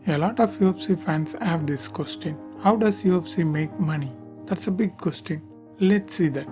A lot of UFC fans have this question. How does UFC make money? That's a big question. Let's see that.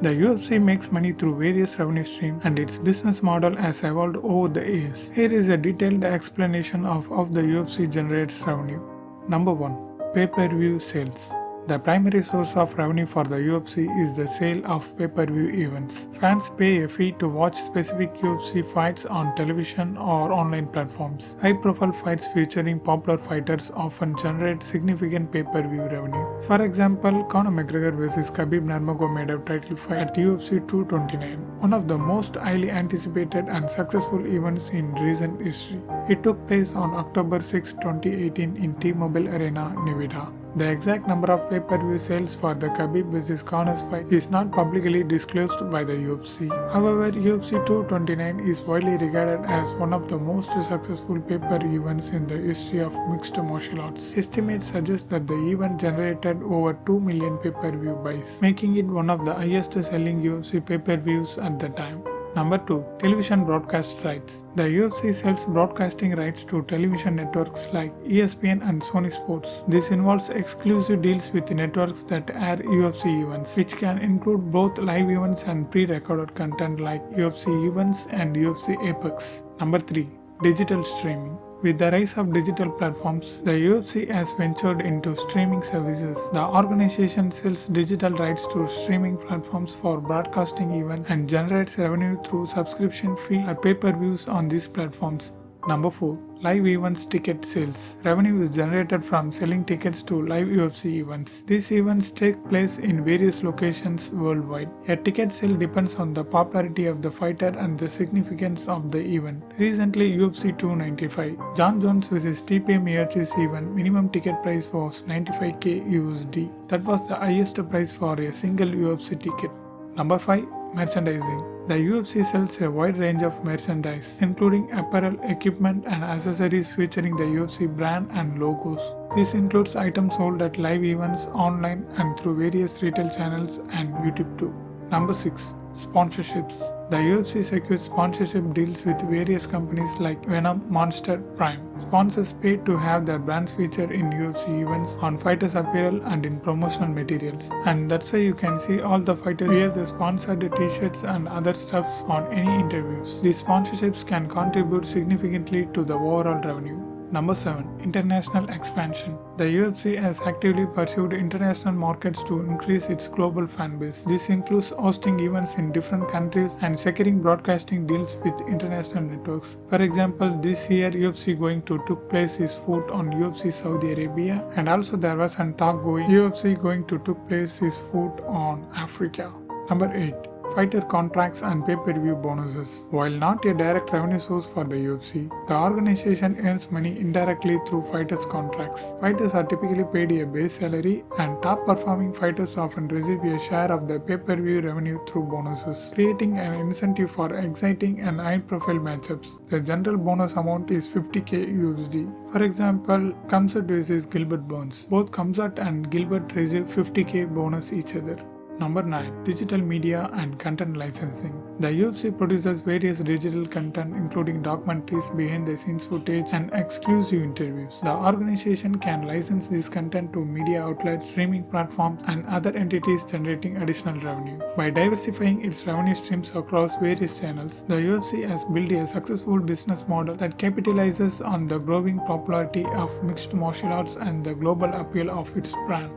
The UFC makes money through various revenue streams and its business model has evolved over the years. Here is a detailed explanation of how the UFC generates revenue. Number 1. Pay-per-view sales. The primary source of revenue for the UFC is the sale of pay-per-view events. Fans pay a fee to watch specific UFC fights on television or online platforms. High-profile fights featuring popular fighters often generate significant pay-per-view revenue. For example, Conor McGregor vs Khabib Nurmagomedov title fight at UFC 229, one of the most highly anticipated and successful events in recent history. It took place on October 6, 2018 in T-Mobile Arena, Nevada. The exact number of pay-per-view sales for the Khabib vs Conor fight is not publicly disclosed by the UFC. However, UFC 229 is widely regarded as one of the most successful pay-per-view events in the history of mixed martial arts. Estimates suggest that the event generated over 2 million pay-per-view buys, making it one of the highest-selling UFC pay-per-views at the time. Number 2. Television broadcast rights. The UFC sells broadcasting rights to television networks like ESPN and Sony Sports. This involves exclusive deals with networks that air UFC events, which can include both live events and pre-recorded content like UFC events and UFC Apex. Number 3. Digital streaming. With the rise of digital platforms, the UFC has ventured into streaming services. The organization sells digital rights to streaming platforms for broadcasting events and generates revenue through subscription fee or pay-per-views on these platforms. Number 4. Live events ticket sales. Revenue is generated from selling tickets to live UFC events. These events take place in various locations worldwide. A ticket sale depends on the popularity of the fighter and the significance of the event. Recently, UFC 295, John Jones vs Stipe Miocic's event, minimum ticket price was $95k USD. That was the highest price for a single UFC ticket. Number 5. Merchandising. The UFC sells a wide range of merchandise, including apparel, equipment, and accessories featuring the UFC brand and logos. This includes items sold at live events, online, and through various retail channels and YouTube too. Number 6. Sponsorships. The UFC secures sponsorship deals with various companies like Venom, Monster, Prime. Sponsors pay to have their brands featured in UFC events, on fighters' apparel, and in promotional materials. And that's why you can see all the fighters wear the sponsored t-shirts and other stuff on any interviews. These sponsorships can contribute significantly to the overall revenue. Number 7. International expansion. The UFC has actively pursued international markets to increase its global fan base. This includes hosting events in different countries and securing broadcasting deals with international networks. For example, this year UFC going to took place his foot on UFC Saudi Arabia, and also there was a talk going UFC going to took place his foot on Africa. Number 8. Fighter contracts and pay-per-view bonuses. While not a direct revenue source for the UFC, the organization earns money indirectly through fighters' contracts. Fighters are typically paid a base salary, and top-performing fighters often receive a share of the pay-per-view revenue through bonuses, creating an incentive for exciting and high-profile matchups. The general bonus amount is $50k USD. For example, Khamzat vs Gilbert Burns. Both Khamzat and Gilbert receive $50k bonus each other. Number 9. Digital media and content licensing. The UFC produces various digital content including documentaries, behind-the-scenes footage, and exclusive interviews. The organization can license this content to media outlets, streaming platforms, and other entities generating additional revenue. By diversifying its revenue streams across various channels, the UFC has built a successful business model that capitalizes on the growing popularity of mixed martial arts and the global appeal of its brand.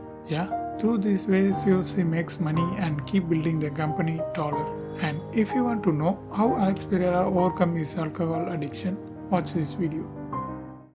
Through these ways, UFC makes money and keep building the company taller. And if you want to know how Alex Pereira overcome his alcohol addiction, watch this video.